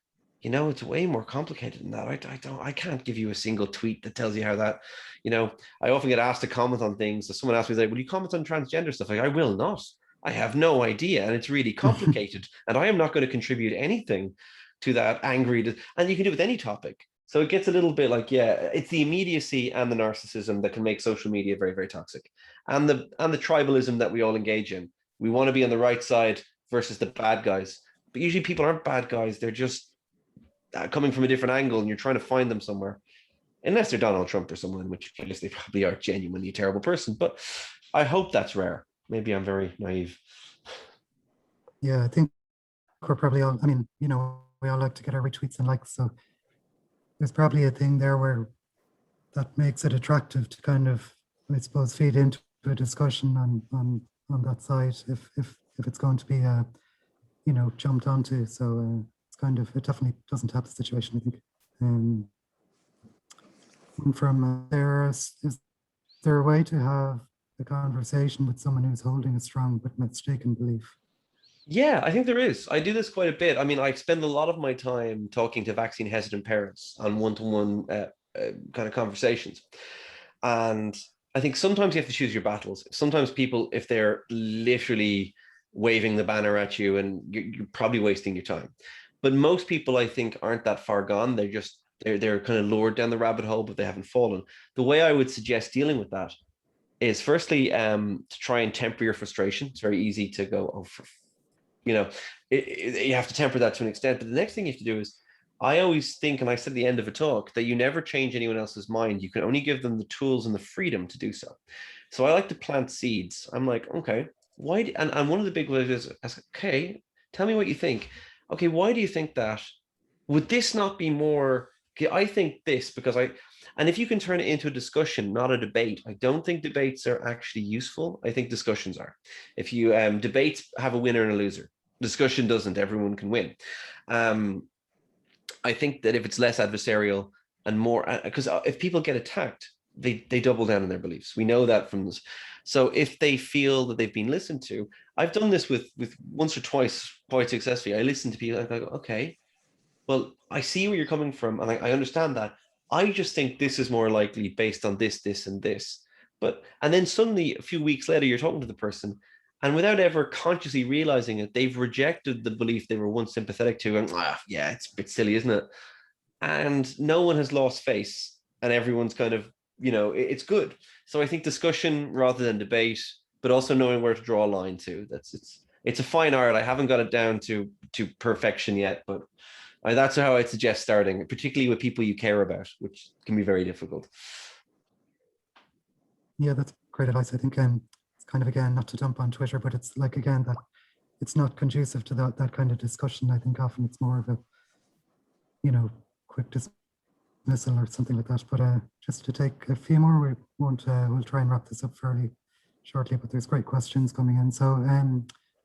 you know, it's way more complicated than that. I can't give you a single tweet that tells you how that, you know. I often get asked to comment on things. So someone asks me, like, will you comment on transgender stuff? Like, I will not. I have no idea, and it's really complicated, and I am not going to contribute anything to that angry. And you can do it with any topic. So it gets a little bit like, yeah, it's the immediacy and the narcissism that can make social media very, very toxic, and the tribalism that we all engage in. We want to be on the right side versus the bad guys, but usually people aren't bad guys. They're just coming from a different angle, and you're trying to find them somewhere. Unless they're Donald Trump or someone, in which case they probably are genuinely a terrible person. But I hope that's rare. Maybe I'm very naive. Yeah, I think we're probably all, I mean, you know, we all like to get our retweets and likes. So there's probably a thing there where that makes it attractive to kind of, I suppose, feed into a discussion on that side if it's going to be, you know, jumped onto. So it's kind of, it definitely doesn't help the situation, I think. From there, is there a way to have a conversation with someone who's holding a strong but mistaken belief? Yeah, I think there is. I do this quite a bit. I mean, I spend a lot of my time talking to vaccine hesitant parents on one-to-one kind of conversations. And I think sometimes you have to choose your battles. Sometimes people, if they're literally waving the banner at you, and you're probably wasting your time. But most people, I think, aren't that far gone. They're kind of lured down the rabbit hole, but they haven't fallen. The way I would suggest dealing with that is firstly to try and temper your frustration. It's very easy to go, oh, you know, you have to temper that to an extent. But the next thing you have to do is, I always think, and I said at the end of a talk, that you never change anyone else's mind. You can only give them the tools and the freedom to do so. So I like to plant seeds. I'm like, okay, why? And one of the big ways is, okay, tell me what you think. Okay, why do you think that? Would this not be more? Okay, I think this because and if you can turn it into a discussion, not a debate. I don't think debates are actually useful. I think discussions are. If you debates have a winner and a loser. Discussion doesn't. Everyone can win. I think that if it's less adversarial and more, because if people get attacked, they double down on their beliefs. We know that from this. So if they feel that they've been listened to, I've done this with once or twice quite successfully. I listen to people and I go, okay, well, I see where you're coming from, and I understand that. I just think this is more likely based on this, this, and this. And then suddenly a few weeks later, you're talking to the person, and without ever consciously realizing it, they've rejected the belief they were once sympathetic to, and yeah, it's a bit silly, isn't it? And no one has lost face, and everyone's kind of, you know, it's good. So I think discussion rather than debate, but also knowing where to draw a line too. It's it's a fine art. I haven't got it down to perfection yet, but that's how I'd suggest starting, particularly with people you care about, which can be very difficult. Yeah, that's great advice. I think it's kind of, again, not to jump on Twitter, but it's like, again, that it's not conducive to that kind of discussion. I think often it's more of a, you know, quick dismissal or something like that. But just to take a few more, we won't, we'll try and wrap this up fairly shortly, but there's great questions coming in. So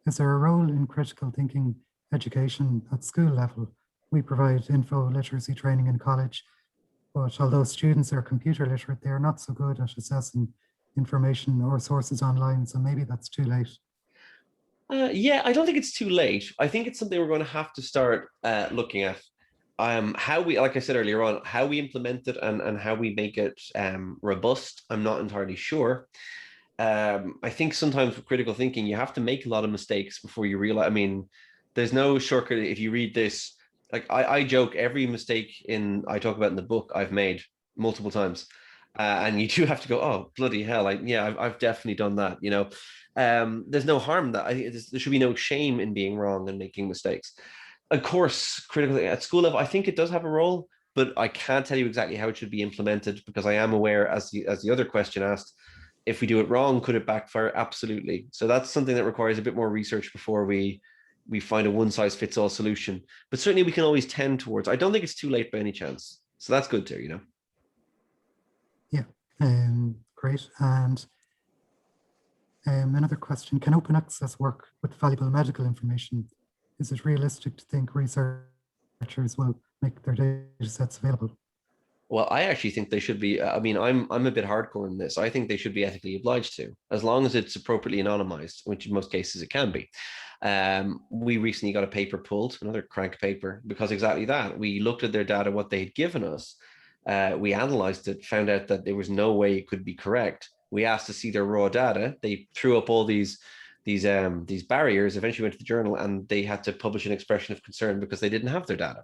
is there a role in critical thinking education at school level? We provide info literacy training in college, but although students are computer literate, they are not so good at assessing information or sources online. So maybe that's too late. Yeah, I don't think it's too late. I think it's something we're going to have to start looking at. How we, like I said earlier on, how we implement it and how we make it robust, I'm not entirely sure. I think sometimes with critical thinking, you have to make a lot of mistakes before you realize. I mean, there's no shortcut. If you read this, like I joke, every mistake I talk about in the book, I've made multiple times. And you do have to go, oh, bloody hell. I've definitely done that, you know. There's no harm in that. I think there should be no shame in being wrong and making mistakes. Of course, critically at school level, I think it does have a role, but I can't tell you exactly how it should be implemented, because I am aware, as the other question asked, if we do it wrong, could it backfire? Absolutely. So that's something that requires a bit more research before we find a one-size-fits-all solution. But certainly we can always tend towards. I don't think it's too late by any chance. So that's good too, you know. Yeah, great. And another question: can open access work with valuable medical information? Is it realistic to think researchers will make their data sets available? Well, I actually think they should be. I mean, I'm a bit hardcore in this. I think they should be ethically obliged to, as long as it's appropriately anonymized, which in most cases it can be. We recently got a paper pulled, another crank paper, because exactly that. We looked at their data, what they had given us. We analyzed it, found out that there was no way it could be correct. We asked to see their raw data. They threw up all these barriers, eventually went to the journal, and they had to publish an expression of concern because they didn't have their data.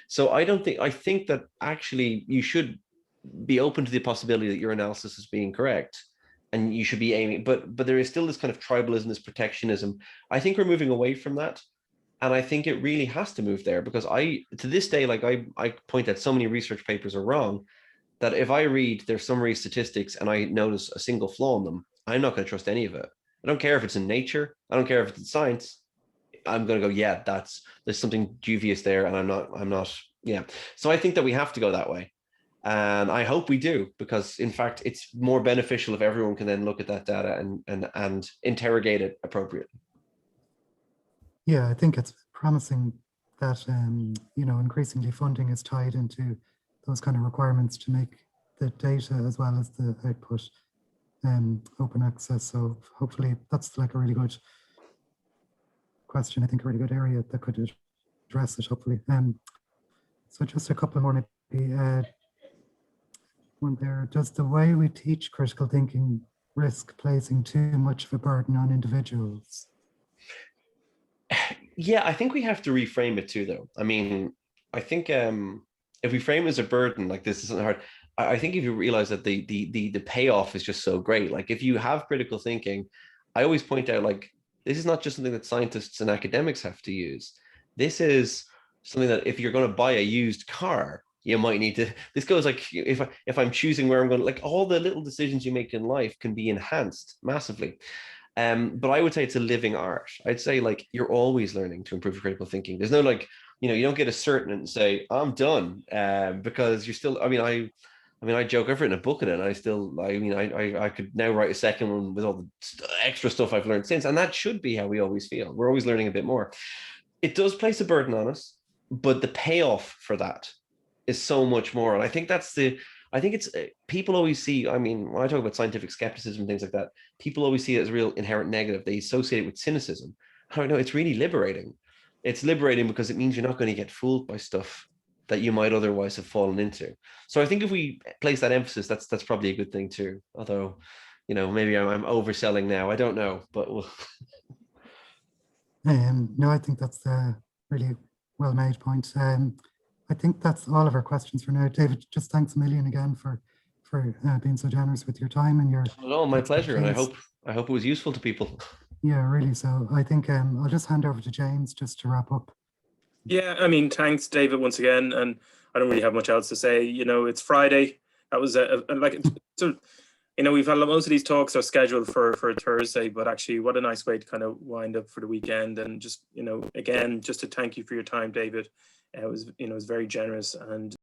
So I think that actually you should be open to the possibility that your analysis is being correct, and you should be aiming, but there is still this kind of tribalism, this protectionism. I think we're moving away from that. And I think it really has to move there, because to this day, like I point out so many research papers are wrong, that if I read their summary statistics and I notice a single flaw in them, I'm not going to trust any of it. I don't care if it's in Nature. I don't care if it's in Science. I'm going to go, yeah, there's something dubious there, and I'm not. Yeah. So I think that we have to go that way, and I hope we do, because in fact, it's more beneficial if everyone can then look at that data and interrogate it appropriately. Yeah, I think it's promising that you know, increasingly funding is tied into those kind of requirements to make the data as well as the output open access. So hopefully that's like a really good question. I think a really good area that could address it, hopefully. So just a couple more, maybe one there. Does the way we teach critical thinking risk placing too much of a burden on individuals? Yeah, I think we have to reframe it too, though. I mean, I think if we frame it as a burden, like this isn't hard. I think if you realize that the payoff is just so great. Like if you have critical thinking, I always point out, like, this is not just something that scientists and academics have to use. This is something that if you're going to buy a used car, you might need to. This goes like if I'm choosing where I'm going, like all the little decisions you make in life can be enhanced massively. But I would say it's a living art. I'd say, like, you're always learning to improve your critical thinking. There's no, like, you know, you don't get a certain and say, I'm done, because you're still, I mean, I joke, I've written a book on it, and I could now write a second one with all the extra stuff I've learned since. And that should be how we always feel. We're always learning a bit more. It does place a burden on us, but the payoff for that is so much more. And I think it's people always see, I mean, when I talk about scientific skepticism and things like that, people always see it as a real inherent negative. They associate it with cynicism. I don't know, it's really liberating. It's liberating because it means you're not going to get fooled by stuff that you might otherwise have fallen into. So I think if we place that emphasis, that's probably a good thing too. Although, you know, maybe I'm overselling now. I don't know, but we'll... No, I think that's a really well-made point. I think that's all of our questions for now. David, just thanks a million again for being so generous with your time and your... Oh, my pleasure. And I hope it was useful to people. Yeah, really. So I think I'll just hand over to James just to wrap up. Yeah, I mean, thanks, David, once again. And I don't really have much else to say. You know, it's Friday. That was so, you know, we've had most of these talks are scheduled for Thursday, but actually, what a nice way to kind of wind up for the weekend. And just, you know, again, just to thank you for your time, David. It was, you know, it was very generous, and